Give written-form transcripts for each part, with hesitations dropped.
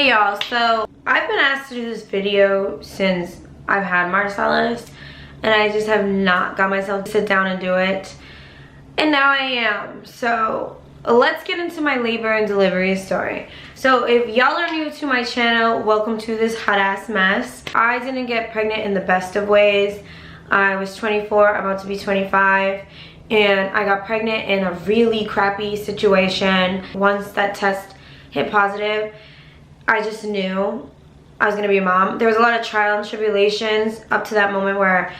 Hey y'all, so I've been asked to do this video since I've had Marcellus, and I just have not got myself to sit down and do it, and now I am. So let's get into my labor and delivery story. So if y'all are new to my channel, welcome to this hot ass mess. I didn't get pregnant in the best of ways. I was 24, about to be 25, and I got pregnant in a really crappy situation. Once that test hit positive, I just knew I was gonna be a mom. There was a lot of trial and tribulations up to that moment where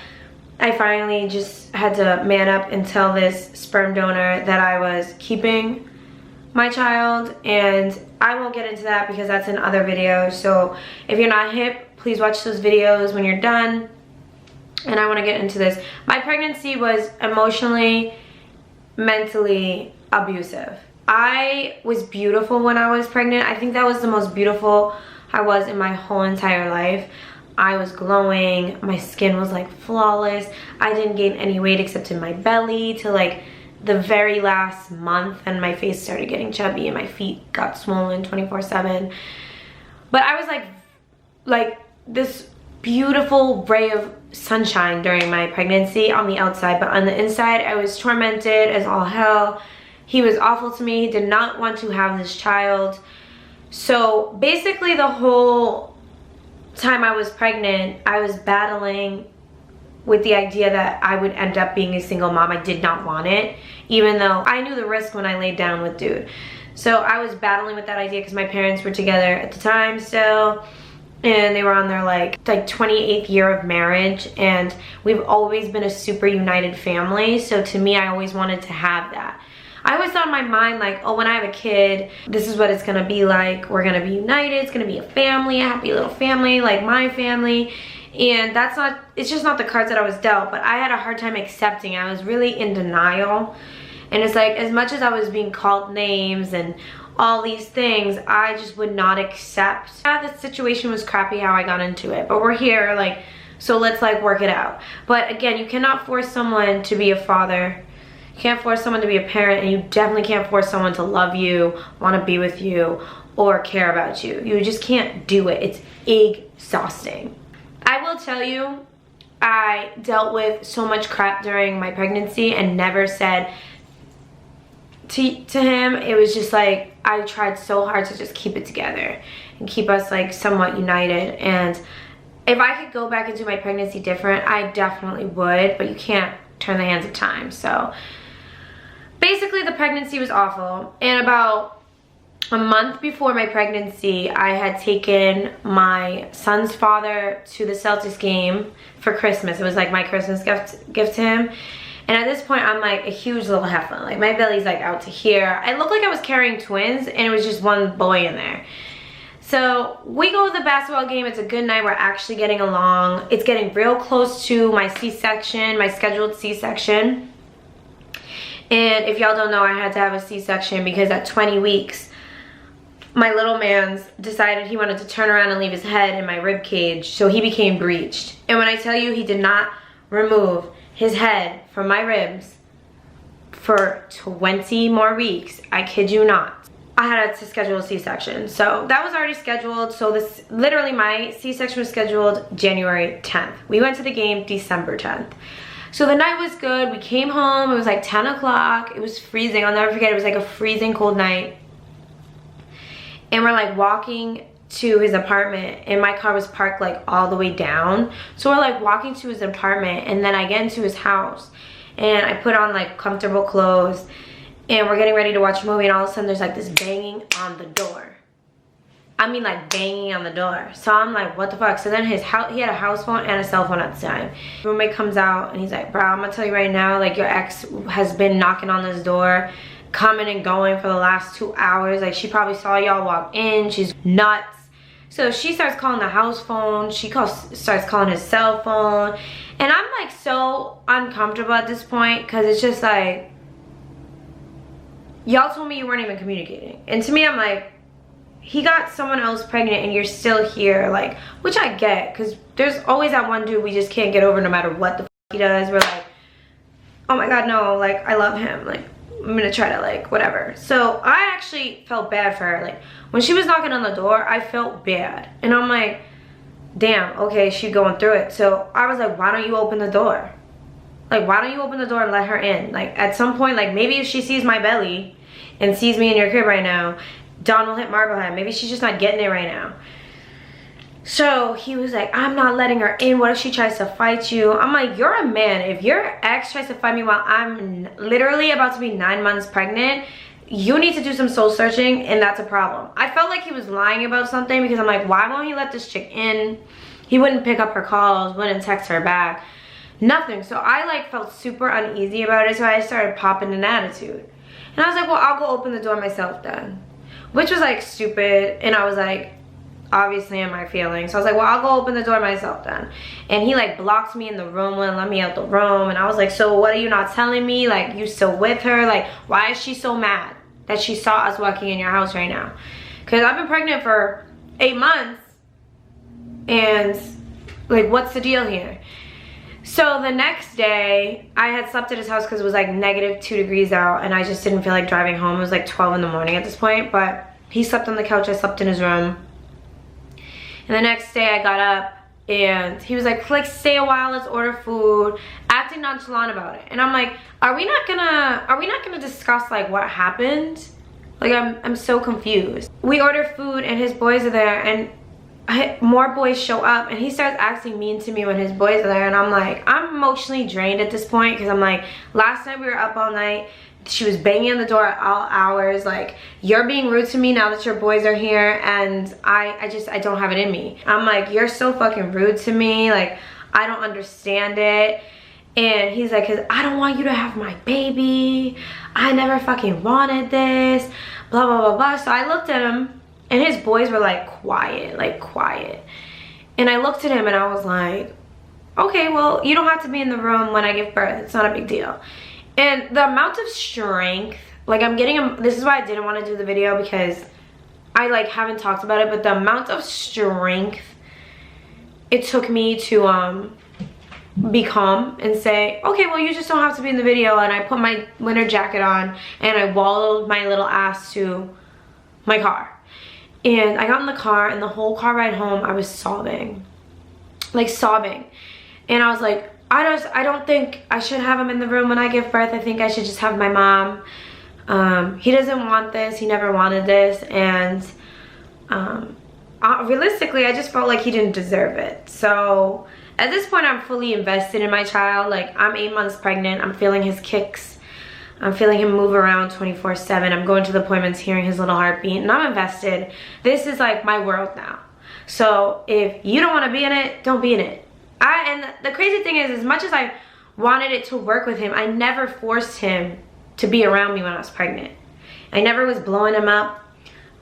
I finally just had to man up and tell this sperm donor that I was keeping my child, and I won't get into that because that's in other videos. So if you're not hip, please watch those videos when you're done. And I want to get into this. My pregnancy was emotionally, mentally abusive. I was beautiful when I was pregnant. I think that was the most beautiful I was in my whole entire life. I was glowing. My skin was like flawless. I didn't gain any weight except in my belly till like the very last month, and my face started getting chubby and my feet got swollen 24/7. But I was like this beautiful ray of sunshine during my pregnancy on the outside, but on the inside I was tormented as all hell. He was awful to me. He did not want to have this child. So basically the whole time I was pregnant, I was battling with the idea that I would end up being a single mom. I did not want it, even though I knew the risk when I laid down with dude. So I was battling with that idea because my parents were together at the time still, and they were on their like 28th year of marriage, and we've always been a super united family. So to me, I always wanted to have that. I always thought in my mind like, oh, when I have a kid, this is what it's gonna be like. We're gonna be united. It's gonna be a family, a happy little family, like my family. And that's not, it's just not the cards that I was dealt. But I had a hard time accepting. I was really in denial. And it's like, as much as I was being called names and all these things, I just would not accept. Yeah, the situation was crappy how I got into it, but we're here, like, so let's like work it out. But again, you cannot force someone to be a father. You can't force someone to be a parent, and you definitely can't force someone to love you, want to be with you, or care about you. You just can't do it. It's exhausting. I will tell you, I dealt with so much crap during my pregnancy and never said to him. It was just like, I tried so hard to just keep it together and keep us like somewhat united. And if I could go back into my pregnancy different, I definitely would, but you can't turn the hands of time. So basically the pregnancy was awful, and about a month before my pregnancy, I had taken my son's father to the Celtics game for Christmas. It was like my Christmas gift to him. And at this point, I'm like a huge little heifer. Like my belly's like out to here. I looked like I was carrying twins, and it was just one boy in there. So we go to the basketball game. It's a good night. We're actually getting along. It's getting real close to my C-section, my scheduled C-section. And if y'all don't know, I had to have a C-section because at 20 weeks, my little man's decided he wanted to turn around and leave his head in my rib cage, so he became breached. And when I tell you he did not remove his head from my ribs for 20 more weeks, I kid you not, I had to schedule a C-section. So that was already scheduled. So this, literally my C-section was scheduled January 10th. We went to the game December 10th. So the night was good. We came home, it was like 10 o'clock. It was freezing, I'll never forget. It was like a freezing cold night. And we're like walking to his apartment, and my car was parked like all the way down. So we're like walking to his apartment, and then I get into his house, and I put on like comfortable clothes, and we're getting ready to watch a movie, and all of a sudden there's like this banging on the door. I mean like banging on the door. So I'm like, what the fuck? So then he had a house phone and a cell phone at the time. Roommate comes out and he's like, bro, I'm gonna tell you right now, like your ex has been knocking on this door, coming and going for the last 2 hours. Like she probably saw y'all walk in. She's nuts. So she starts calling the house phone. She starts calling his cell phone. And I'm like so uncomfortable at this point, because it's just like, y'all told me you weren't even communicating. And to me, I'm like, he got someone else pregnant and you're still here, like, which I get, because there's always that one dude we just can't get over no matter what the f he does. We're like, oh my god, no, like, I love him, like, I'm gonna try to like whatever. So I actually felt bad for her. Like when she was knocking on the door, I felt bad, and I'm like, damn, okay, she's going through it. So I was like, why don't you open the door? Like, why don't you open the door and let her in? Like, at some point, like, maybe if she sees my belly and sees me in your crib right now, Dawn will hit Marblehead. Maybe she's just not getting it right now. So he was like, I'm not letting her in. What if she tries to fight you? I'm like, you're a man. If your ex tries to fight me while I'm literally about to be 9 months pregnant, you need to do some soul searching, and that's a problem. I felt like he was lying about something because I'm like, why won't he let this chick in? He wouldn't pick up her calls, wouldn't text her back. Nothing. So I like felt super uneasy about it, so I started popping an attitude. And I was like, well, I'll go open the door myself then. Which was like stupid, and I was like, obviously in my feelings. So I was like, well, I'll go open the door myself then. And he like blocked me in the room, wouldn't let me out the room. And I was like, so what are you not telling me? Like, you still with her? Like, why is she so mad that she saw us walking in your house right now? Because I've been pregnant for 8 months, and like, what's the deal here? So the next day, I had slept at his house because it was like -2 degrees out, and I just didn't feel like driving home. It was like 12 in the morning at this point, but he slept on the couch, I slept in his room. And the next day I got up, and he was like, stay a while, let's order food, acting nonchalant about it. And I'm like, are we not gonna discuss like what happened? Like, I'm so confused. We order food, and his boys are there, and more boys show up, and he starts acting mean to me when his boys are there. And I'm like, I'm emotionally drained at this point, because I'm like, last night we were up all night, she was banging on the door at all hours. Like, you're being rude to me now that your boys are here, and I don't have it in me. I'm like, you're so fucking rude to me, like, I don't understand it. And he's like, cause I don't want you to have my baby, I never fucking wanted this, blah blah blah blah. So I looked at him, and his boys were like quiet. And I looked at him, and I was like, okay, well, you don't have to be in the room when I give birth. It's not a big deal. And the amount of strength, like, I'm getting, this is why I didn't want to do the video, because I like haven't talked about it, but the amount of strength it took me to be calm and say, okay, well, you just don't have to be in the video. And I put my winter jacket on, and I wallowed my little ass to my car. And I got in the car, and the whole car ride home, I was sobbing. Like, sobbing. And I was like, I don't think I should have him in the room when I give birth. I think I should just have my mom. He doesn't want this. He never wanted this. And realistically, I just felt like he didn't deserve it. So at this point, I'm fully invested in my child. Like, I'm 8 months pregnant. I'm feeling his kicks. I'm feeling him move around 24/7. I'm going to the appointments, hearing his little heartbeat, and I'm invested. This is like my world now. So if you don't want to be in it, don't be in it. And the crazy thing is, as much as I wanted it to work with him, I never forced him to be around me when I was pregnant. I never was blowing him up,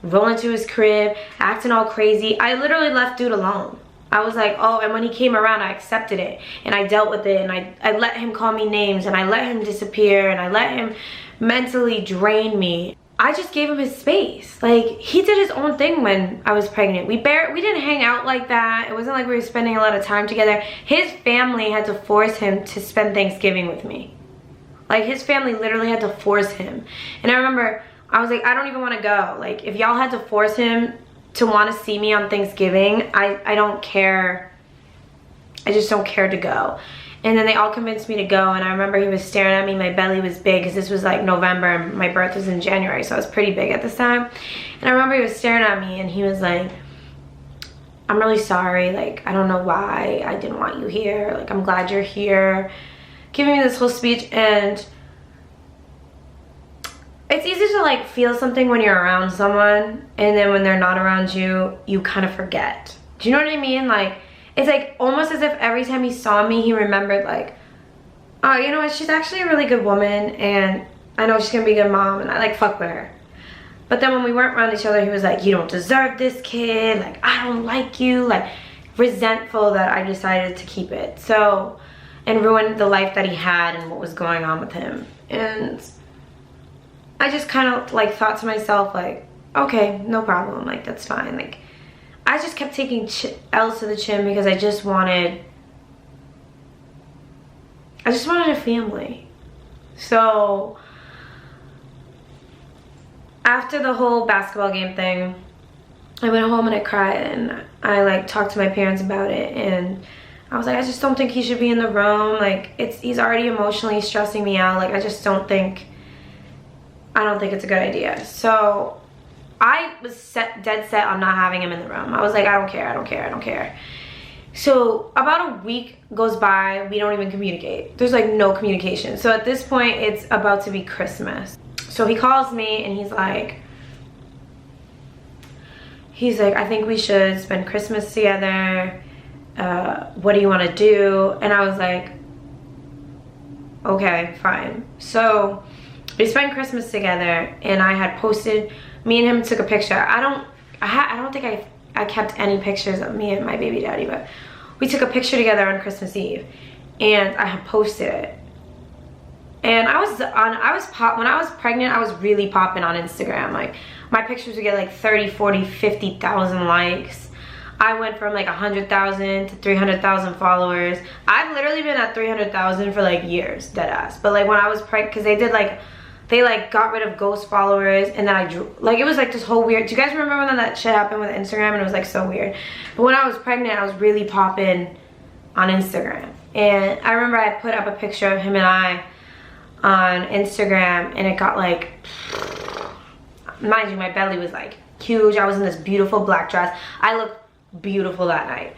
rolling to his crib, acting all crazy. I literally left dude alone. I was like, oh, and when he came around, I accepted it, and I dealt with it, and I let him call me names, and I let him disappear, and I let him mentally drain me. I just gave him his space. Like, he did his own thing when I was pregnant. We didn't hang out like that. It wasn't like we were spending a lot of time together. His family had to force him to spend Thanksgiving with me. Like, his family literally had to force him. And I remember, I was like, I don't even want to go. Like, if y'all had to force him to want to see me on Thanksgiving, I don't care. I just don't care to go. And then they all convinced me to go, and I remember he was staring at me. My belly was big, because this was like November, and my birth was in January, so I was pretty big at this time. And I remember he was staring at me, and he was like, I'm really sorry, like, I don't know why I didn't want you here, like, I'm glad you're here, giving me this whole speech. And it's easy to like feel something when you're around someone, and then when they're not around you, you kind of forget. Do you know what I mean? Like, it's like almost as if every time he saw me, he remembered, like, oh, you know what, she's actually a really good woman, and I know she's gonna be a good mom, and I like fuck with her. But then when we weren't around each other, he was like, you don't deserve this kid, like, I don't like you, like, resentful that I decided to keep it. So, and ruined the life that he had and what was going on with him. And I just kind of like thought to myself, like, okay, no problem, like, that's fine. Like, I just kept taking L's to the chin, because I just wanted a family. So after the whole basketball game thing, I went home and I cried, and I like talked to my parents about it, and I was like, I just don't think he should be in the room. Like, he's already emotionally stressing me out. Like, I don't think it's a good idea. So I was dead set on not having him in the room. I was like, I don't care. So about a week goes by, we don't even communicate. There's like no communication. So at this point, it's about to be Christmas. So he calls me and he's like, I think we should spend Christmas together. What do you want to do? And I was like, okay, fine. So we spent Christmas together, and I had posted, me and him took a picture. I don't think I kept any pictures of me and my baby daddy, but we took a picture together on Christmas Eve, and I had posted it. And when I was pregnant, I was really popping on Instagram. Like, my pictures would get like 30, 40, 50,000 likes. I went from like 100,000 to 300,000 followers. I've literally been at 300,000 for like years, dead ass. But like when I was pregnant, because they got rid of ghost followers, and then it was like this whole weird, do you guys remember when that shit happened with Instagram, and it was like so weird? But when I was pregnant, I was really popping on Instagram. And I remember I put up a picture of him and I on Instagram, and it got like, mind you, my belly was like huge. I was in this beautiful black dress. I looked beautiful that night.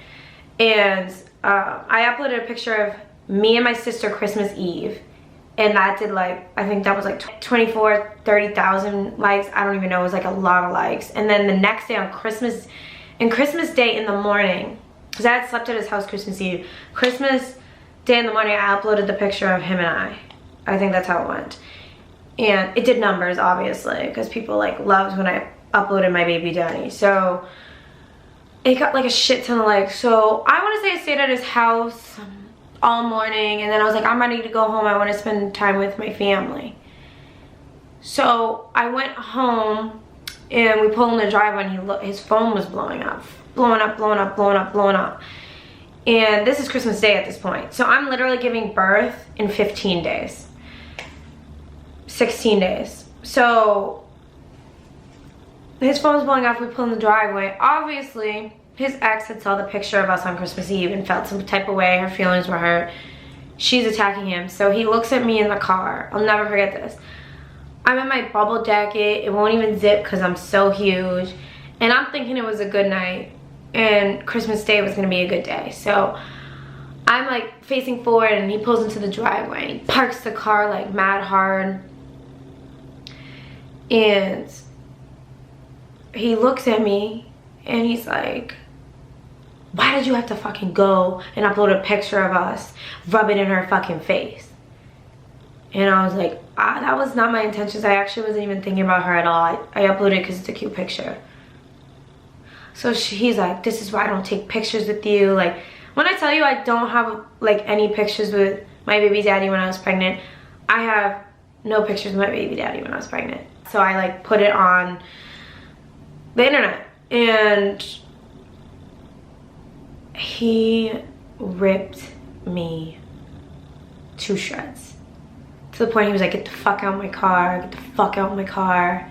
And I uploaded a picture of me and my sister Christmas Eve, and that did like, I think that was like 30,000 likes. I don't even know, it was like a lot of likes. And then the next day on Christmas Day in the morning, because I had slept at his house Christmas Eve, Christmas Day in the morning, I uploaded the picture of him and I think that's how it went. And it did numbers, obviously, because people like loved when I uploaded my baby daddy. So it got like a shit ton of likes. So I want to say I stayed at his house all morning, and then I was like, I'm ready to go home. I want to spend time with my family. So I went home, and we pulled in the driveway, and his phone was blowing up. And this is Christmas Day at this point. So I'm literally giving birth in 15 days. 16 days. So his phone was blowing off. We pulled in the driveway. Obviously, his ex had saw the picture of us on Christmas Eve and felt some type of way. Her feelings were hurt. She's attacking him. So he looks at me in the car. I'll never forget this. I'm in my bubble jacket. It won't even zip because I'm so huge. And I'm thinking it was a good night, and Christmas Day was going to be a good day. So I'm like facing forward, and he pulls into the driveway, and he parks the car like mad hard. And he looks at me, and he's like, why did you have to fucking go and upload a picture of us, rub it in her fucking face? And I was like, that was not my intentions. I actually wasn't even thinking about her at all. I uploaded it because it's a cute picture. So he's like, this is why I don't take pictures with you. Like, when I tell you I don't have like any pictures with my baby daddy when I was pregnant, I have no pictures with my baby daddy when I was pregnant. So I like put it on the internet, and he ripped me to shreds. To the point he was like, get the fuck out of my car, get the fuck out of my car.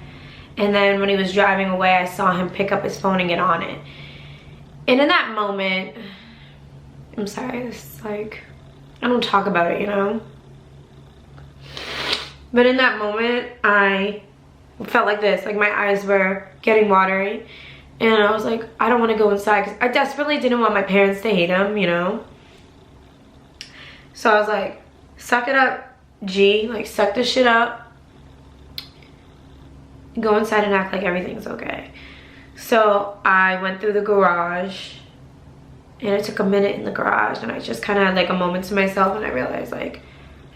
And then when he was driving away, I saw him pick up his phone and get on it. And in that moment, I'm sorry, it's like, I don't talk about it, you know? But in that moment, I felt like this, like my eyes were getting watery. And I was like, I don't want to go inside, because I desperately didn't want my parents to hate him, you know? So I was like, suck it up, G, like suck this shit up. Go inside and act like everything's okay. So I went through the garage, and it took a minute in the garage, and I just kind of had like a moment to myself, and I realized like,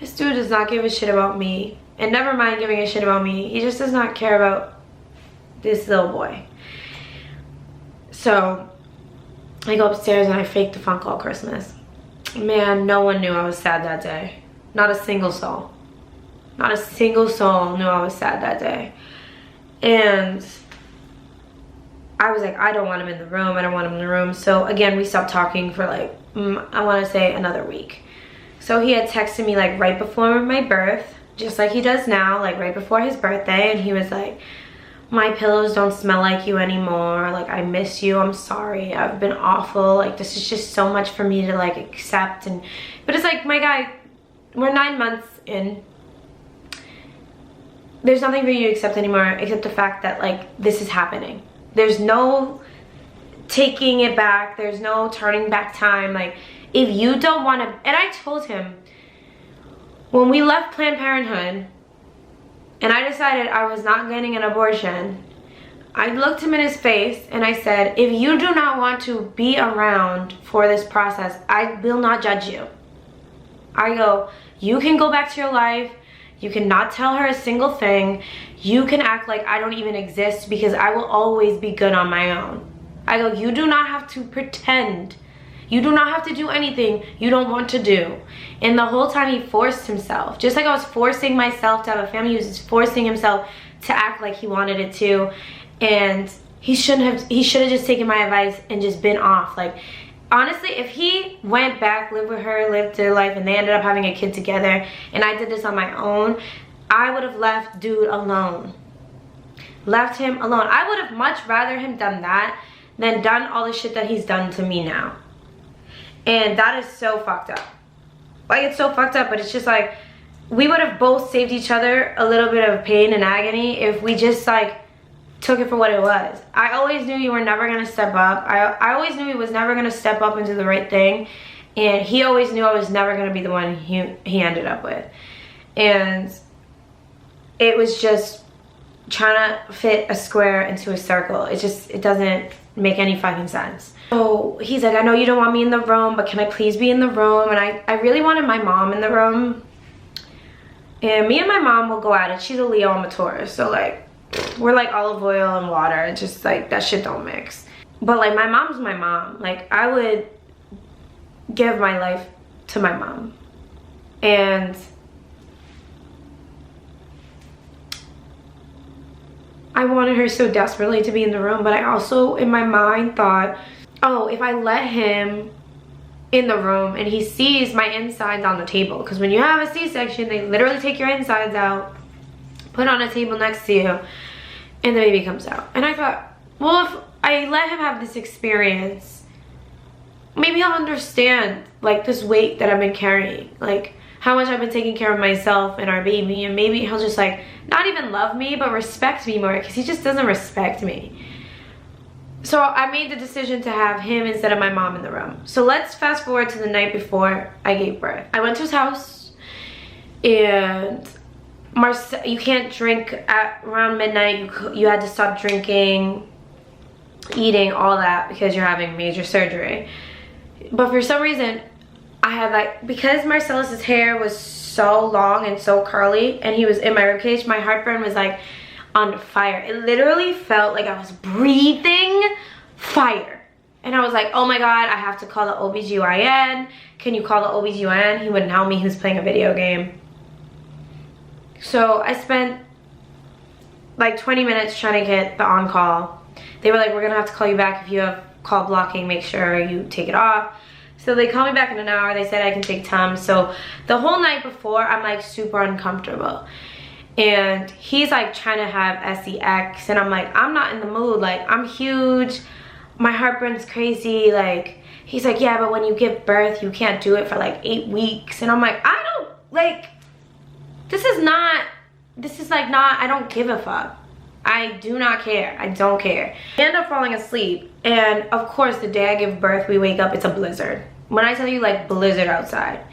this dude does not give a shit about me. And never mind giving a shit about me, he just does not care about this little boy. So I go upstairs and I fake the funk all Christmas. Man, no one knew I was sad that day. Not a single soul. Not a single soul knew I was sad that day. And I was like, I don't want him in the room. I don't want him in the room. So again, we stopped talking for like, I want to say another week. So he had texted me like right before my birth, just like he does now, like right before his birthday. And he was like, my pillows don't smell like you anymore. Like, I miss you. I'm sorry. I've been awful. Like, this is just so much for me to like accept. And but it's like, my guy, we're 9 months in. There's nothing for you to accept anymore except the fact that like this is happening. There's no taking it back. There's no turning back time. Like, if you don't want to, and I told him when we left Planned Parenthood and I decided I was not getting an abortion, I looked him in his face and I said, if you do not want to be around for this process, I will not judge you. I go, you can go back to your life. You cannot tell her a single thing. You can act like I don't even exist because I will always be good on my own. I go, you do not have to pretend. You do not have to do anything you don't want to do. And the whole time he forced himself. Just like I was forcing myself to have a family, he was just forcing himself to act like he wanted it too. And he should have just taken my advice and just been off. Like, honestly, if he went back, lived with her, lived their life, and they ended up having a kid together, and I did this on my own, I would have left dude alone. Left him alone. I would have much rather him done that than done all the shit that he's done to me now. And that is so fucked up. Like, it's so fucked up, but it's just like, we would have both saved each other a little bit of pain and agony if we just like took it for what it was. I always knew you were never gonna step up. I always knew he was never gonna step up and do the right thing. And he always knew I was never gonna be the one he ended up with. And it was just trying to fit a square into a circle. It doesn't make any fucking sense. So he's like, I know you don't want me in the room, but can I please be in the room? And I really wanted my mom in the room. And me and my mom will go at it. She's a Leo, I'm a Taurus. So like, we're like olive oil and water. It's just like, that shit don't mix. But like, my mom's my mom. Like, I would give my life to my mom. And I wanted her so desperately to be in the room, but I also in my mind thought, oh, if I let him in the room and he sees my insides on the table, because when you have a C-section, they literally take your insides out, put on a table next to you, and the baby comes out. And I thought, well, if I let him have this experience, maybe he'll understand like this weight that I've been carrying, like how much I've been taking care of myself and our baby, and maybe he'll just like not even love me but respect me more, because he just doesn't respect me. So I made the decision to have him instead of my mom in the room. So let's fast forward to the night before I gave birth. I went to his house, and you can't drink at around midnight. You had to stop drinking, eating, all that, because you're having major surgery. But for some reason, I had like, because Marcellus's hair was so long and so curly, and he was in my ribcage, my heartburn was like on fire. It literally felt like I was breathing fire. And I was like, oh my God, I have to call the OBGYN. Can you call the OBGYN? He wouldn't help me. He was playing a video game. So I spent like 20 minutes trying to get the on-call. They were like, we're gonna have to call you back. If you have call blocking, make sure you take it off. So they called me back in an hour. They said I can take Tums. So the whole night before, I'm like super uncomfortable. And he's like trying to have sex, and I'm like, I'm not in the mood. Like, I'm huge, my heartburn's crazy. Like, he's like, yeah, but when you give birth, you can't do it for like 8 weeks. And I'm like, I don't, like, this is like not, I don't give a fuck. I do not care. I don't care. I end up falling asleep, and of course the day I give birth, we wake up, it's a blizzard. When I tell you, like, blizzard outside.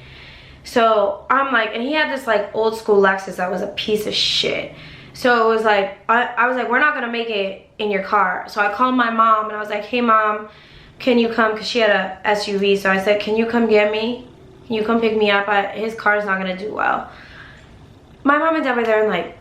So I'm like, and he had this like old school Lexus that was a piece of shit. So it was like, I was like, we're not gonna make it in your car. So I called my mom and I was like, hey mom, can you come? Because she had a SUV. So I said, can you come get me? Can you come pick me up? His car's not gonna do well. My mom and dad were there in like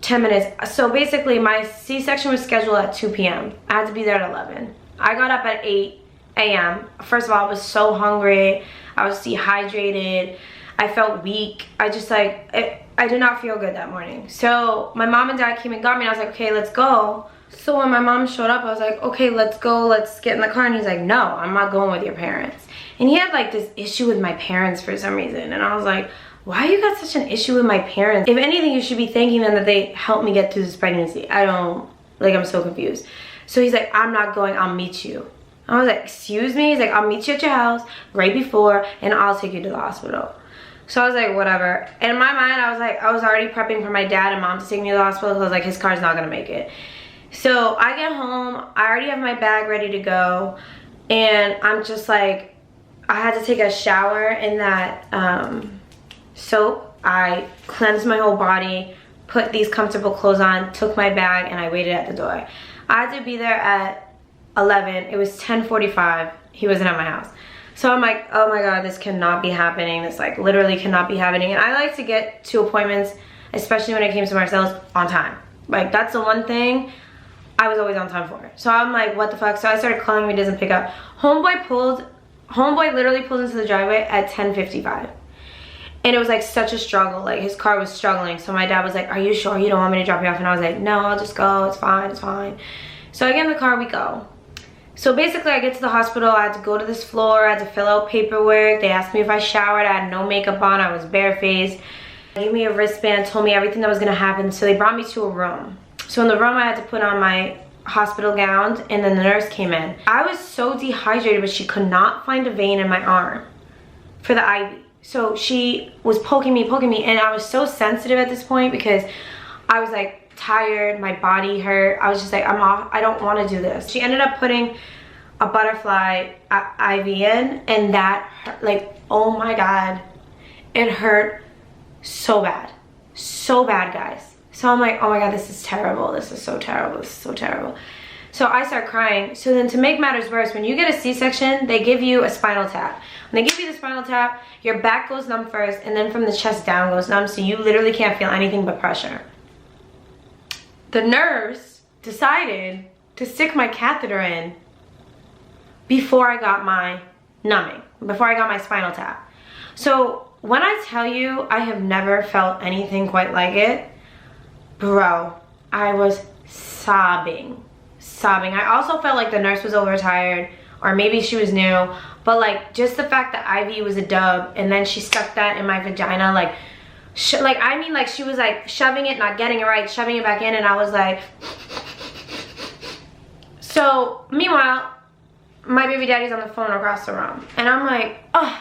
10 minutes. So basically my C-section was scheduled at 2 p.m. I had to be there at 11. I got up at 8 a.m. First of all, I was so hungry. I was dehydrated. I felt weak. I just like, I did not feel good that morning. So my mom and dad came and got me, and I was like, okay, let's go. So when my mom showed up, I was like, okay, let's go, let's get in the car. And he's like, no, I'm not going with your parents. And he had like this issue with my parents for some reason. And I was like, why you got such an issue with my parents? If anything, you should be thanking them that they helped me get through this pregnancy. I'm so confused. So he's like, I'm not going, I'll meet you. I was like, excuse me? He's like, I'll meet you at your house right before and I'll take you to the hospital. So I was like, whatever. And in my mind, I was already prepping for my dad and mom to take me to the hospital because I was like, his car's not gonna make it. So I get home, I already have my bag ready to go, and I'm just like, I had to take a shower in that soap. I cleansed my whole body, put these comfortable clothes on, took my bag, and I waited at the door. I had to be there at 11. It was 10:45. He wasn't at my house. So I'm like, oh my God, this cannot be happening. This like literally cannot be happening. And I like to get to appointments, especially when it came to Marcellus, on time. Like that's the one thing I was always on time for. So I'm like, what the fuck? So I started calling him, he doesn't pick up. Homeboy literally pulled into the driveway at 10:55. And it was like such a struggle. Like his car was struggling. So my dad was like, are you sure you don't want me to drop you off? And I was like, no, I'll just go. It's fine, it's fine. So I get in the car, we go. So basically I get to the hospital, I had to go to this floor, I had to fill out paperwork. They asked me if I showered, I had no makeup on, I was barefaced. They gave me a wristband, told me everything that was gonna happen. So they brought me to a room. So in the room I had to put on my hospital gown, and then the nurse came in. I was so dehydrated, but she could not find a vein in my arm for the IV. So she was poking me, and I was so sensitive at this point because I was like tired, my body hurt. I was just like, I'm off, I don't want to do this. She ended up putting a butterfly IV in, and that hurt, like, oh my God, it hurt so bad, guys. So I'm like, oh my God, this is terrible, this is so terrible, this is so terrible. So I start crying. So then to make matters worse, when you get a C-section, they give you a spinal tap. When they give you the spinal tap, your back goes numb first, and then from the chest down goes numb, so you literally can't feel anything but pressure. The nurse decided to stick my catheter in before I got my numbing, before I got my spinal tap. So when I tell you I have never felt anything quite like it, bro, I was sobbing. I also felt like the nurse was overtired, or maybe she was new, but like just the fact that IV was a dub, and then she stuck that in my vagina, like she was like shoving it, not getting it right, shoving it back in, and I was like. So meanwhile, my baby daddy's on the phone across the room, and I'm like, oh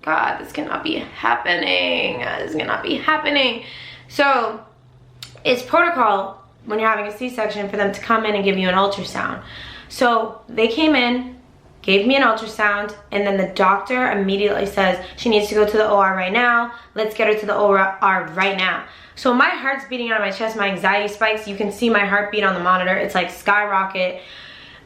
God, this cannot be happening. This cannot be happening. So it's protocol when you're having a C-section for them to come in and give you an ultrasound. So they came in, gave me an ultrasound, and then the doctor immediately says she needs to go to the OR right now. Let's get her to the OR right now. So my heart's beating out of my chest, my anxiety spikes. You can see my heartbeat on the monitor. It's like skyrocket.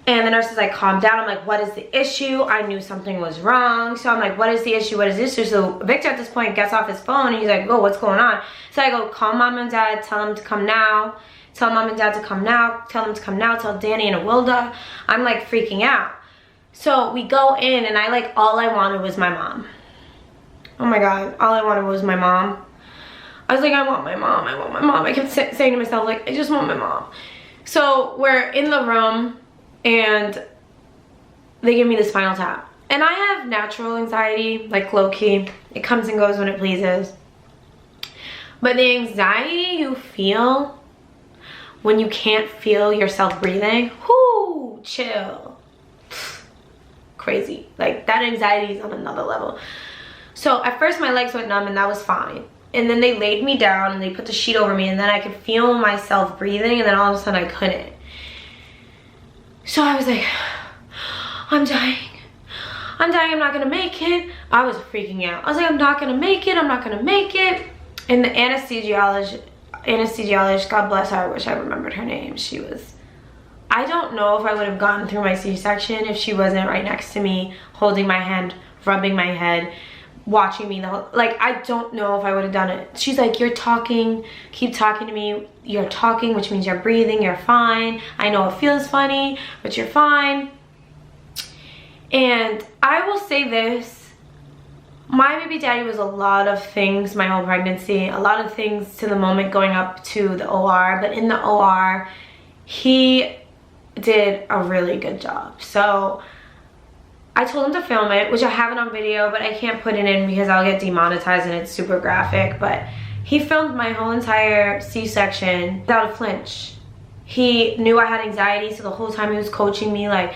And the nurse is like, calm down. I'm like, what is the issue? I knew something was wrong. So I'm like, what is the issue? What is the issue? So Victor at this point gets off his phone and he's like, oh, what's going on? So I go, call mom and dad, tell them to come now. Tell mom and dad to come now. Tell them to come now. Tell Danny and Awilda. I'm like freaking out. So we go in, and all I wanted was my mom. Oh my God, all I wanted was my mom. I was like, I want my mom, I want my mom. I kept saying to myself, like, I just want my mom. So we're in the room, and they give me the spinal tap. And I have natural anxiety, like low-key. It comes and goes when it pleases. But the anxiety you feel when you can't feel yourself breathing, whoo, chill. Crazy. Like, that anxiety is on another level. So at first my legs went numb, and that was fine. And then they laid me down and they put the sheet over me, and then I could feel myself breathing, and then all of a sudden I couldn't. So I was like, I'm dying, I'm not gonna make it. I was freaking out. I was like, I'm not gonna make it, I'm not gonna make it. And the anesthesiologist, God bless her, I wish I remembered her name. She was, I don't know if I would have gotten through my C-section if she wasn't right next to me, holding my hand, rubbing my head, watching me the whole, like, I don't know if I would have done it. She's like, you're talking, keep talking to me. You're talking, which means you're breathing, you're fine. I know it feels funny, but you're fine. And I will say this, my baby daddy was a lot of things my whole pregnancy, a lot of things to the moment going up to the OR, but in the OR, he did a really good job. So I told him to film it, which I have it on video, but I can't put it in because I'll get demonetized and it's super graphic. But he filmed my whole entire C-section without a flinch. He knew I had anxiety, so the whole time he was coaching me like,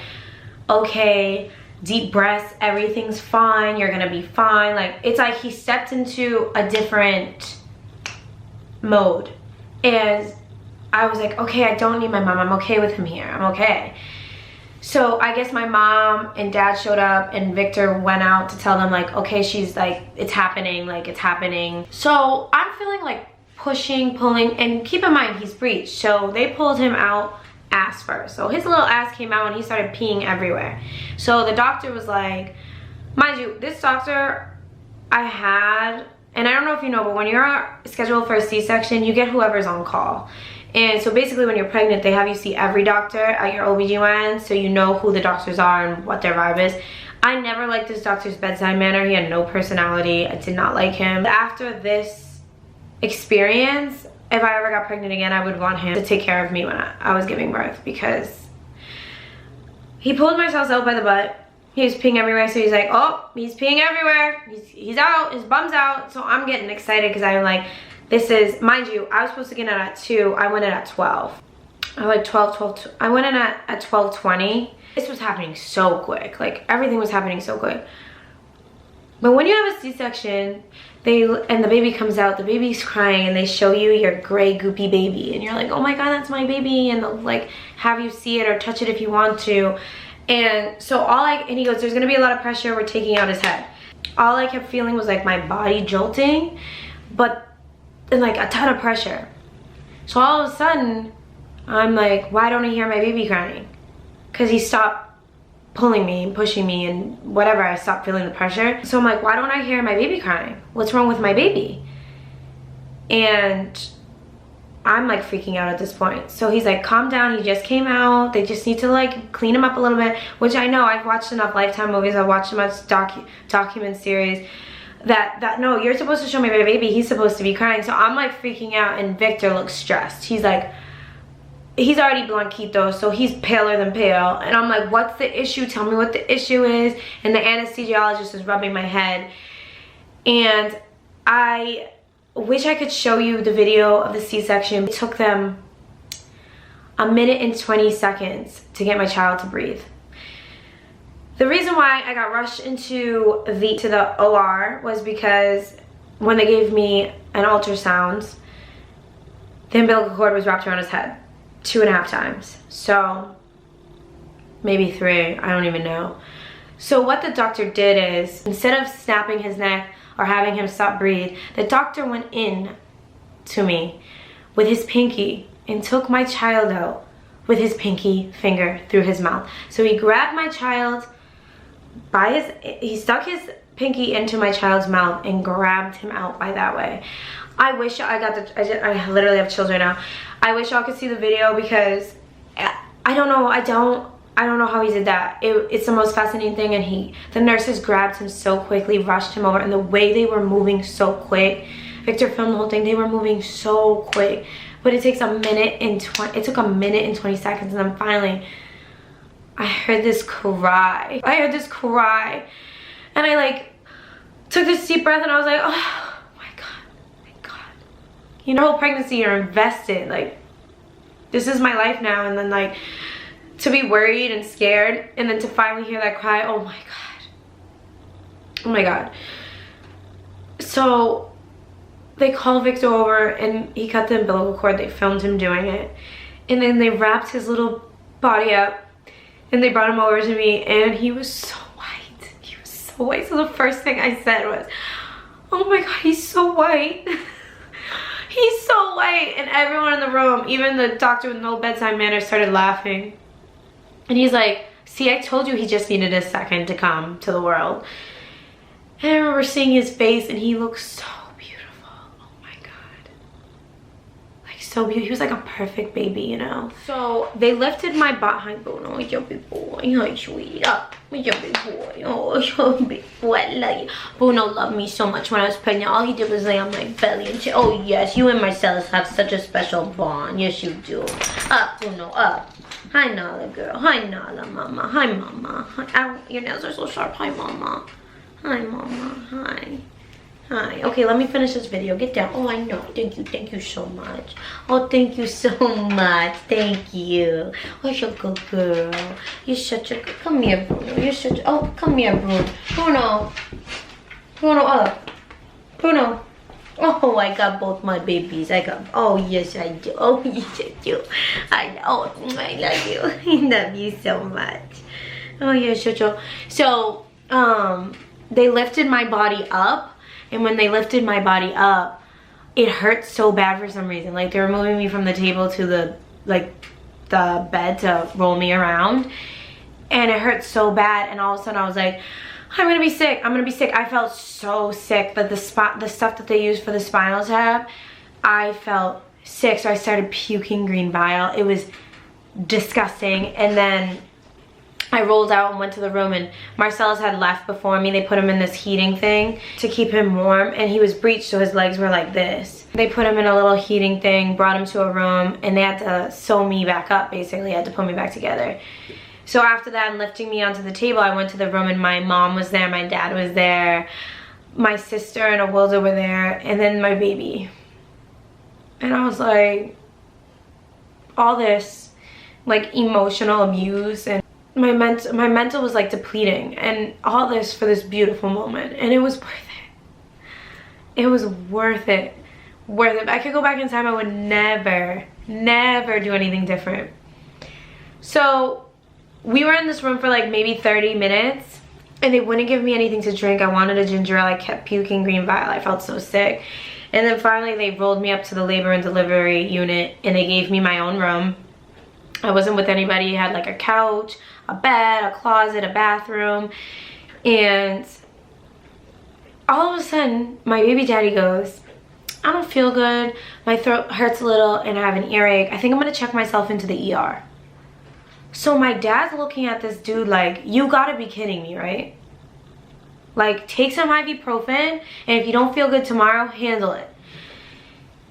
okay, deep breaths, everything's fine, you're gonna be fine. Like, it's like he stepped into a different mode. And I was like, okay, I don't need my mom, I'm okay with him here, I'm okay. So I guess my mom and dad showed up and Victor went out to tell them like, okay, she's like, it's happening, like it's happening. So I'm feeling like pushing, pulling, and keep in mind he's breached. So they pulled him out ass first. So his little ass came out and he started peeing everywhere. So the doctor was like, mind you, this doctor I had, and I don't know if you know, but when you're scheduled for a C-section, you get whoever's on call. And so basically when you're pregnant, they have you see every doctor at your OBGYN, so you know who the doctors are and what their vibe is. I never liked this doctor's bedside manner. He had no personality. I did not like him. After this experience, if I ever got pregnant again, I would want him to take care of me when I was giving birth, because he pulled Marcellus out by the butt. He was peeing everywhere, so he's like, oh, he's peeing everywhere. He's out, his bum's out. So I'm getting excited because I'm like, this is, mind you, I was supposed to get in at 2. I went in at 12. I like 12. I went in at 12:20. This was happening so quick. Like, everything was happening so quick. But when you have a C-section, and the baby comes out, the baby's crying, and they show you your gray goopy baby, and you're like, oh my god, that's my baby, and they'll like have you see it or touch it if you want to. And so and he goes, there's gonna be a lot of pressure, we're taking out his head. All I kept feeling was like my body jolting, and like a ton of pressure. So all of a sudden, I'm like, why don't I hear my baby crying? Because he stopped pulling me and pushing me and whatever, I stopped feeling the pressure. So I'm like, why don't I hear my baby crying? What's wrong with my baby? And I'm like freaking out at this point. So he's like, calm down, he just came out. They just need to like clean him up a little bit, which I know, I've watched enough Lifetime movies, I've watched enough document series that no, you're supposed to show me my baby, he's supposed to be crying. So I'm like freaking out, and Victor looks stressed. He's like, he's already blanquito, so he's paler than pale. And I'm like, what's the issue? Tell me what the issue is. And the anesthesiologist is rubbing my head. And I wish I could show you the video of the C-section. It took them 1 minute and 20 seconds to get my child to breathe. The reason why I got rushed into the OR was because when they gave me an ultrasound, the umbilical cord was wrapped around his head 2.5 times. So maybe 3, I don't even know. So what the doctor did is, instead of snapping his neck or having him stop breathe, the doctor went in to me with his pinky and took my child out with his pinky finger through his mouth. So he grabbed my child he stuck his pinky into my child's mouth and grabbed him out by that way. I wish I literally have children now. I wish y'all could see the video, because I don't know, I don't know how he did that. It's the most fascinating thing. And the nurses grabbed him so quickly, rushed him over, and the way they were moving so quick. Victor filmed the whole thing, they were moving so quick. But it takes it took 1 minute and 20 seconds, and then finally, I heard this cry. And I like took this deep breath, and I was like, oh my god. You know, whole pregnancy, you're invested. Like, this is my life now. And then like, to be worried and scared, and then to finally hear that cry, oh my god. So they called Victor over, and he cut the umbilical cord. They filmed him doing it, and then they wrapped his little body up, and they brought him over to me, and he was so white. So the first thing I said was, oh my god, he's so white. He's so white. And everyone in the room, even the doctor with no bedside manner, started laughing. And he's like, see, I told you he just needed a second to come to the world. And I remember seeing his face, and he looked so beautiful. Oh my god. Like, so beautiful. He was like a perfect baby, you know? So they lifted my butt. Hi, Bruno. You're a big boy. Hi, sweet. You're a big boy. Oh, you're a big boy. I love you. Bruno loved me so much when I was pregnant. All he did was lay on my belly and chill. Oh, yes. You and Marcellus have such a special bond. Yes, you do. Up, Bruno. Up. Hi, Nala girl. Hi, Nala, mama. Hi, mama. Hi. Ow, your nails are so sharp. Hi, mama. Hi, mama. Hi. Hi. Okay, let me finish this video. Get down. Oh, I know. Thank you. Thank you so much. Oh, thank you so much. Thank you. Oh, you're a good girl. You're such a good... Come here, Bruno. You're such... Oh, come here, Bruno. Bruno. Bruno, up. Bruno. Oh, I got both my babies. I got... Oh, yes, I do. Oh, yes, I do. I know. I love you. I love you so much. Oh, yes, Jojo. So, they lifted my body up. And when they lifted my body up, it hurt so bad for some reason. Like, they were moving me from the table to the bed to roll me around. And it hurt so bad. And all of a sudden I was like, I'm gonna be sick. I'm gonna be sick. I felt so sick. But the stuff that they use for the spinal tap, I felt sick. So I started puking green bile. It was disgusting. And then I rolled out and went to the room, and Marcellus had left before me. They put him in this heating thing to keep him warm, and he was breached, so his legs were like this. They put him in a little heating thing, brought him to a room, and they had to sew me back up, basically. Had to put me back together. So after that, and lifting me onto the table, I went to the room, and my mom was there, my dad was there, my sister and Awilda were there, and then my baby. And I was like, all this like emotional abuse, and my mental was like depleting, and all this for this beautiful moment, and it was worth it. It was worth it. Worth it. If I could go back in time, I would never do anything different. So we were in this room for like maybe 30 minutes, and they wouldn't give me anything to drink. I wanted a ginger ale. I kept puking green bile. I felt so sick. And then finally they rolled me up to the labor and delivery unit, and they gave me my own room. I wasn't with anybody. I had like a couch, a bed, a closet, a bathroom. And all of a sudden, my baby daddy goes, I don't feel good. My throat hurts a little and I have an earache. I think I'm gonna check myself into the ER. So my dad's looking at this dude like, you gotta be kidding me, right? Like, take some ibuprofen, and if you don't feel good tomorrow, handle it.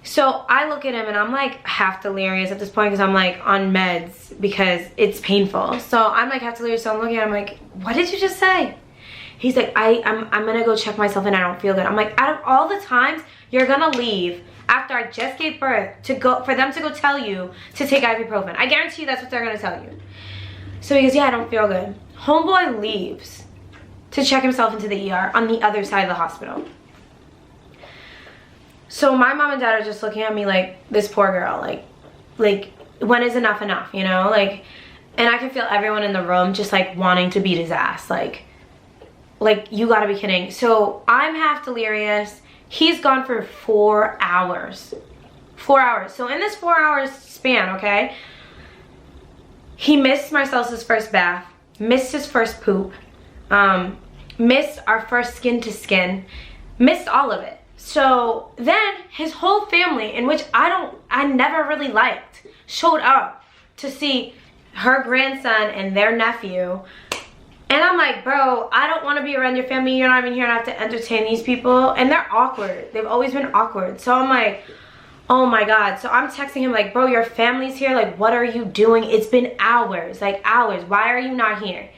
So I look at him and I'm like half delirious at this point, because I'm like on meds because it's painful. So I'm like half delirious, so I'm looking at him like, what did you just say? He's like, I'm gonna go check myself and I don't feel good. I'm like, out of all the times you're gonna leave after I just gave birth for them to go tell you to take ibuprofen, I guarantee you that's what they're gonna tell you. So he goes, yeah, I don't feel good. Homeboy leaves to check himself into the ER on the other side of the hospital. So my mom and dad are just looking at me like, this poor girl, like when is enough, you know? Like, and I can feel everyone in the room just like wanting to beat his ass. Like you gotta be kidding. So I'm half delirious. He's gone for 4 hours. 4 hours. So in this 4 hours span, okay, he missed Marcellus's first bath, missed his first poop, missed our first skin to skin, missed all of it. So then his whole family, in which I never really liked, showed up to see her grandson and their nephew. And I'm like, bro, I don't want to be around your family. You're not even here to have to entertain these people. And they're awkward. They've always been awkward. So I'm like, oh my God. So I'm texting him like, bro, your family's here. Like, what are you doing? It's been hours, like hours. Why are you not here?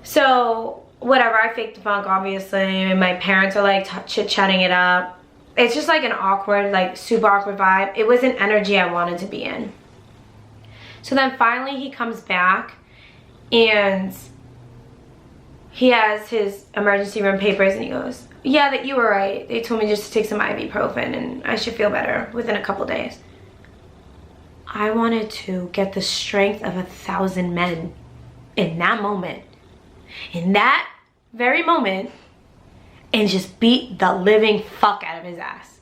So whatever, I faked the funk, obviously, and my parents are like chit-chatting it up. It's just like an awkward, like super awkward vibe. It was an energy I wanted to be in. So then finally he comes back, and he has his emergency room papers, and he goes, yeah, that you were right. They told me just to take some ibuprofen and I should feel better within a couple days. I wanted to get the strength of 1,000 men in that moment. In that very moment, and just beat the living fuck out of his ass.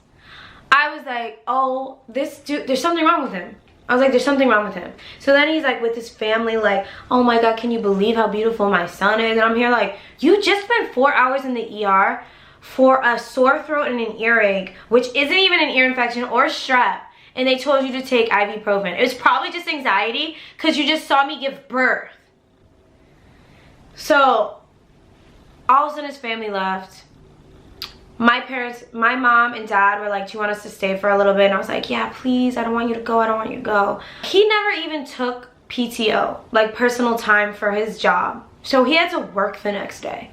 I was like, oh, this dude, there's something wrong with him. I was like, there's something wrong with him. So then he's like with his family like, oh my God, can you believe how beautiful my son is? And I'm here like, you just spent 4 hours in the ER for a sore throat and an earache, which isn't even an ear infection or strep, and they told you to take ibuprofen. It was probably just anxiety because you just saw me give birth. So all of a sudden his family left. My parents, my mom and dad were like, do you want us to stay for a little bit? And I was like, yeah, please, I don't want you to go, I don't want you to go. He never even took PTO, like personal time for his job. So he had to work the next day.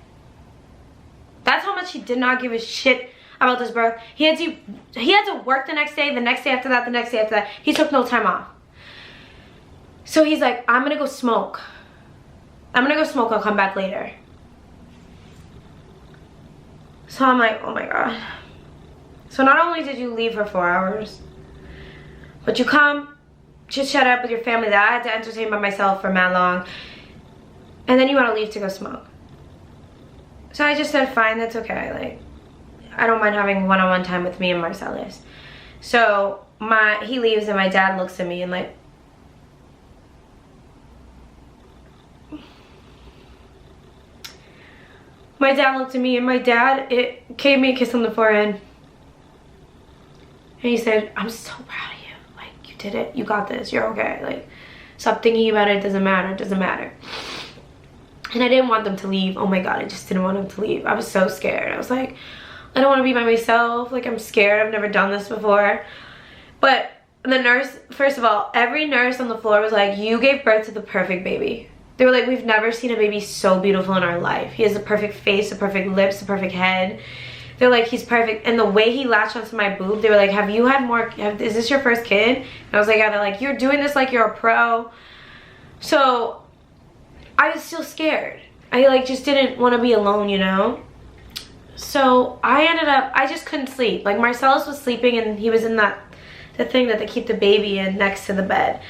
That's how much he did not give a shit about this birth. He had to work the next day after that, the next day after that. He took no time off. So he's like, I'm gonna go smoke. I'll come back later. So I'm like, oh my God. So not only did you leave for 4 hours, but you come, just shut up with your family that I had to entertain by myself for mad long, and then you want to leave to go smoke. So I just said, fine, that's okay. Like, I don't mind having one-on-one time with me and Marcellus. So he leaves and my dad looks at me and like, my dad looked at me and my dad, it gave me a kiss on the forehead. And he said, I'm so proud of you. Like, you did it. You got this. You're okay. Like, stop thinking about it. It doesn't matter. It doesn't matter. And I didn't want them to leave. Oh my God, I just didn't want them to leave. I was so scared. I was like, I don't want to be by myself. Like, I'm scared. I've never done this before. But the nurse, first of all, every nurse on the floor was like, you gave birth to the perfect baby. They were like, we've never seen a baby so beautiful in our life. He has the perfect face, the perfect lips, the perfect head. They're like, he's perfect. And the way he latched onto my boob, they were like, have you had more, is this your first kid? And I was like, yeah. They're like, you're doing this like you're a pro. So I was still scared. I like just didn't want to be alone, you know? So I just couldn't sleep. Like, Marcellus was sleeping and he was in the thing that they keep the baby in next to the bed.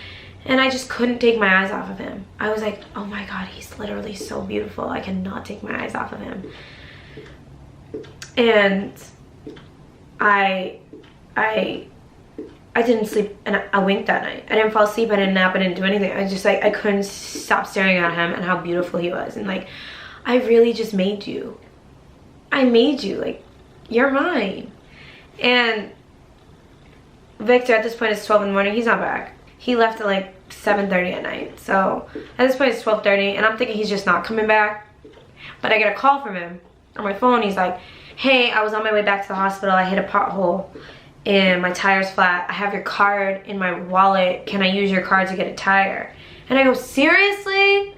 And I just couldn't take my eyes off of him. I was like, oh my God, he's literally so beautiful. I cannot take my eyes off of him. And I didn't sleep and I winked that night. I didn't fall asleep, I didn't nap, I didn't do anything. I just like, I couldn't stop staring at him and how beautiful he was. And like, I really just made you. I made you, like, you're mine. And Victor, at this point, it's 12 in the morning, he's not back. He left at like 7:30 at night. So at this point it's 12:30 and I'm thinking he's just not coming back. But I get a call from him on my phone. He's like, hey, I was on my way back to the hospital. I hit a pothole and my tire's flat. I have your card in my wallet. Can I use your card to get a tire? And I go, seriously?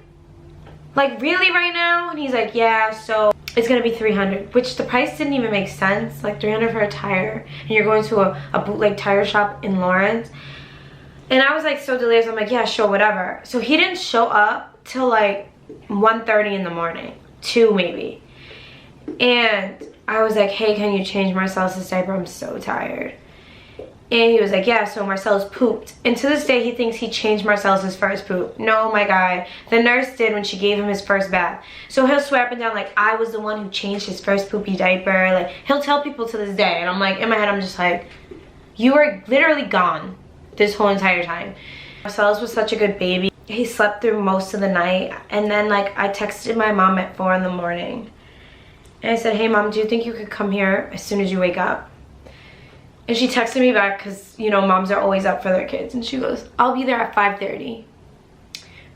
Like, really right now? And he's like, yeah, so it's gonna be $300, which the price didn't even make sense. Like $300 for a tire and you're going to a bootleg tire shop in Lawrence. And I was like so delirious. I'm like, yeah, sure, whatever. So he didn't show up till like 1:30 in the morning, 2 maybe. And I was like, hey, can you change Marcellus' diaper? I'm so tired. And he was like, yeah, so Marcellus pooped. And to this day, he thinks he changed Marcellus' first poop. No, my guy. The nurse did when she gave him his first bath. So he'll swear up and down like, I was the one who changed his first poopy diaper. Like, he'll tell people to this day. And I'm like, in my head, I'm just like, you were literally gone this whole entire time. Marcellus was such a good baby. He slept through most of the night. And then like, I texted my mom at 4 in the morning. And I said, hey mom, do you think you could come here as soon as you wake up? And she texted me back because, you know, moms are always up for their kids. And she goes, I'll be there at 5:30.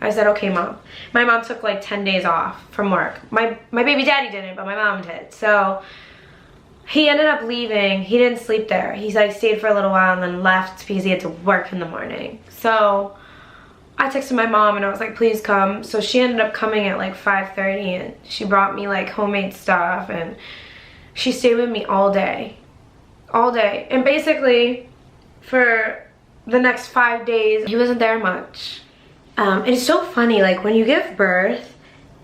I said, okay mom. My mom took like 10 days off from work. My baby daddy didn't, but my mom did. So he ended up leaving. He didn't sleep there. He's like stayed for a little while and then left because he had to work in the morning. So I texted my mom and I was like, please come. So she ended up coming at like 5:30 and she brought me like homemade stuff and she stayed with me all day. All day. And basically for the next 5 days, he wasn't there much. It's so funny, like when you give birth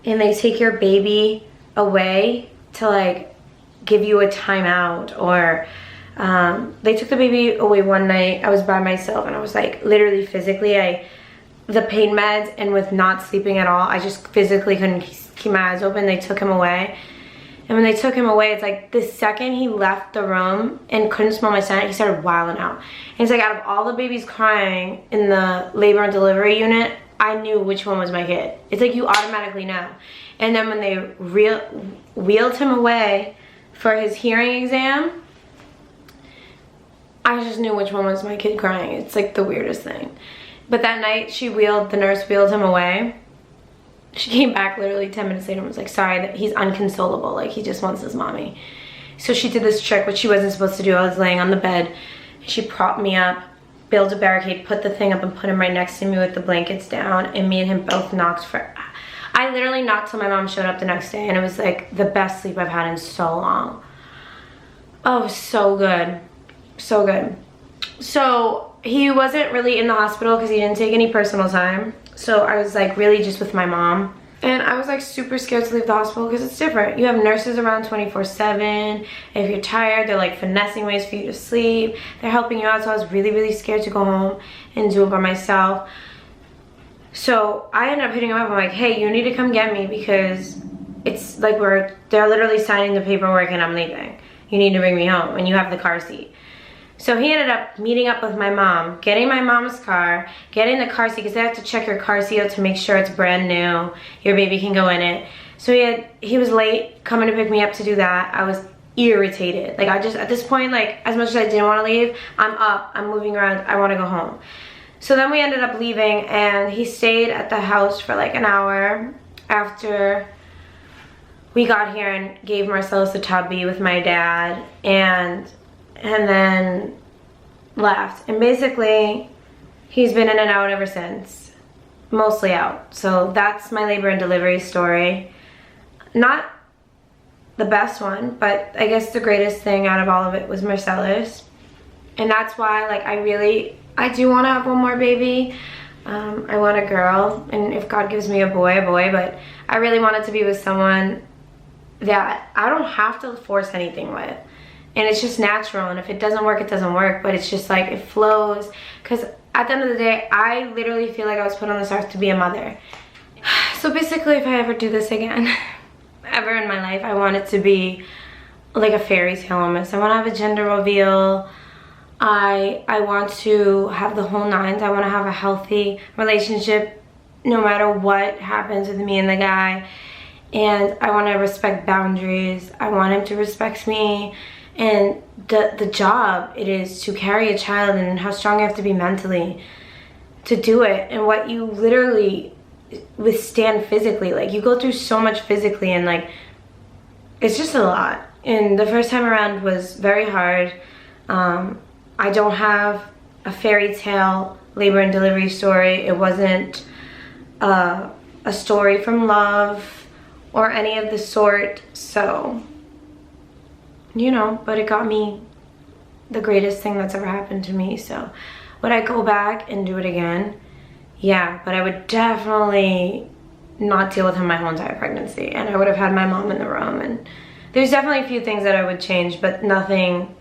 and they take your baby away to like give you a timeout, or they took the baby away one night. I was by myself and I was like literally physically, the pain meds and with not sleeping at all, I just physically couldn't keep my eyes open. They took him away. And when they took him away, it's like the second he left the room and couldn't smell my scent, he started wilding out. And it's like out of all the babies crying in the labor and delivery unit, I knew which one was my kid. It's like you automatically know. And then when they wheeled him away for his hearing exam, I just knew which one was my kid crying. It's like the weirdest thing. But that night, the nurse wheeled him away. She came back literally 10 minutes later and was like, sorry, that he's unconsolable. Like, he just wants his mommy. So she did this trick, which she wasn't supposed to do. I was laying on the bed. She propped me up build a barricade, put the thing up, and put him right next to me with the blankets down, and me and him both knocked for, I literally knocked till my mom showed up the next day, and it was like the best sleep I've had in so long. Oh, so good. So good. So he wasn't really in the hospital because he didn't take any personal time. So I was like really just with my mom. And I was like super scared to leave the hospital because it's different. You have nurses around 24/7. If you're tired, they're like finessing ways for you to sleep. They're helping you out. So I was really, really scared to go home and do it by myself. So I ended up hitting him up. I'm like, hey, you need to come get me because it's like they're literally signing the paperwork and I'm leaving. You need to bring me home and you have the car seat. So he ended up meeting up with my mom, getting my mom's car, getting the car seat because they have to check your car seat out to make sure it's brand new. Your baby can go in it. So he was late coming to pick me up to do that. I was irritated. Like at this point, like as much as I didn't want to leave, I'm up, I'm moving around, I want to go home. So then we ended up leaving and he stayed at the house for like an hour after we got here and gave Marcellus a tubby with my dad and then left. And basically he's been in and out ever since, mostly out. So that's my labor and delivery story. Not the best one, but I guess the greatest thing out of all of it was Marcellus. And that's why like I do want to have one more baby. I want a girl, and if God gives me a boy, but I really want it to be with someone that I don't have to force anything with. And it's just natural, and if it doesn't work, it doesn't work, but it's just like it flows. Because at the end of the day, I literally feel like I was put on this earth to be a mother. So basically, if I ever do this again, ever in my life, I want it to be like a fairy tale almost. I want to have a gender reveal. I want to have the whole nines. I want to have a healthy relationship no matter what happens with me and the guy. And I want to respect boundaries. I want him to respect me. And the job it is to carry a child and how strong you have to be mentally to do it, and what you literally withstand physically. Like you go through so much physically, and like it's just a lot. And the first time around was very hard. I don't have a fairy tale labor and delivery story. It wasn't a story from love or any of the sort. So, you know, but it got me the greatest thing that's ever happened to me. So would I go back and do it again? Yeah, but I would definitely not deal with him my whole entire pregnancy, and I would have had my mom in the room. And there's definitely a few things that I would change, but nothing.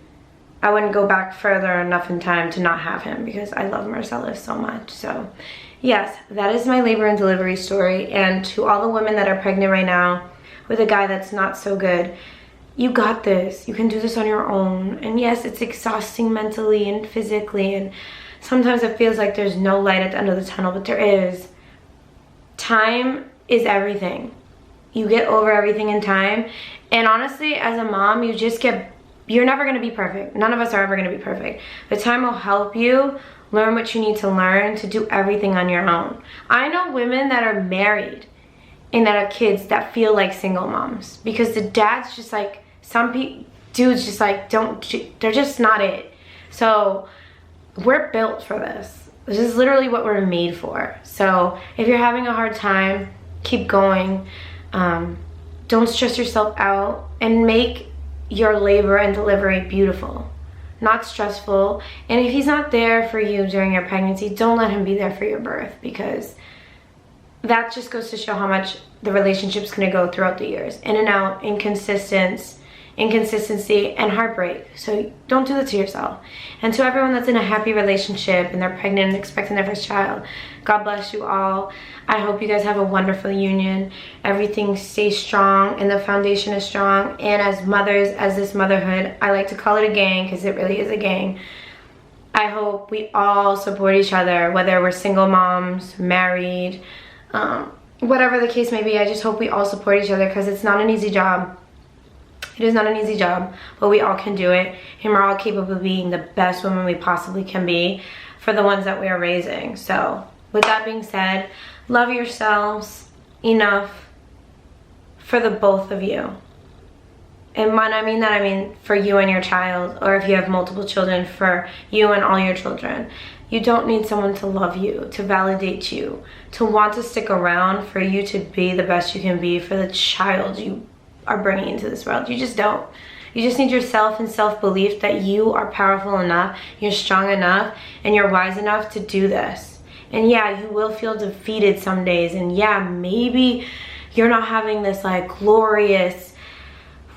I wouldn't go back further enough in time to not have him because I love Marcellus so much. So yes, that is my labor and delivery story. And to all the women that are pregnant right now with a guy that's not so good, you got this. You can do this on your own. And yes, it's exhausting mentally and physically, and sometimes it feels like there's no light at the end of the tunnel, but there is. Time is everything. You get over everything in time. And honestly, as a mom, you're never going to be perfect. None of us are ever going to be perfect. But time will help you learn what you need to learn to do everything on your own. I know women that are married and that have kids that feel like single moms because the dad's just like, dudes just like they're just not it. So we're built for this. This is literally what we're made for. So if you're having a hard time, keep going. Don't stress yourself out, and make your labor and delivery beautiful, not stressful. And if he's not there for you during your pregnancy, don't let him be there for your birth, because that just goes to show how much the relationship's gonna go throughout the years. In and out, inconsistency, and heartbreak. So don't do that to yourself. And to everyone that's in a happy relationship and they're pregnant and expecting their first child, God bless you all. I hope you guys have a wonderful union. Everything stays strong and the foundation is strong. And as mothers, as this motherhood, I like to call it a gang because it really is a gang. I hope we all support each other, whether we're single moms, married, whatever the case may be. I just hope we all support each other because it's not an easy job. It is not an easy job, but we all can do it, and we're all capable of being the best women we possibly can be for the ones that we are raising. So with that being said, love yourselves enough for the both of you. And when I mean that, I mean for you and your child, or if you have multiple children, for you and all your children. You don't need someone to love you, to validate you, to want to stick around for you to be the best you can be for the child you are bringing into this world. You just don't. You just need yourself and self-belief that you are powerful enough, you're strong enough, and you're wise enough to do this. And yeah, you will feel defeated some days, and yeah, maybe you're not having this like glorious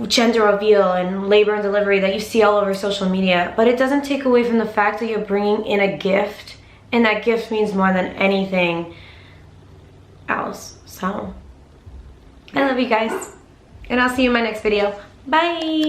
gender reveal and labor and delivery that you see all over social media, but it doesn't take away from the fact that you're bringing in a gift, and that gift means more than anything else. So I love you guys, and I'll see you in my next video. Bye.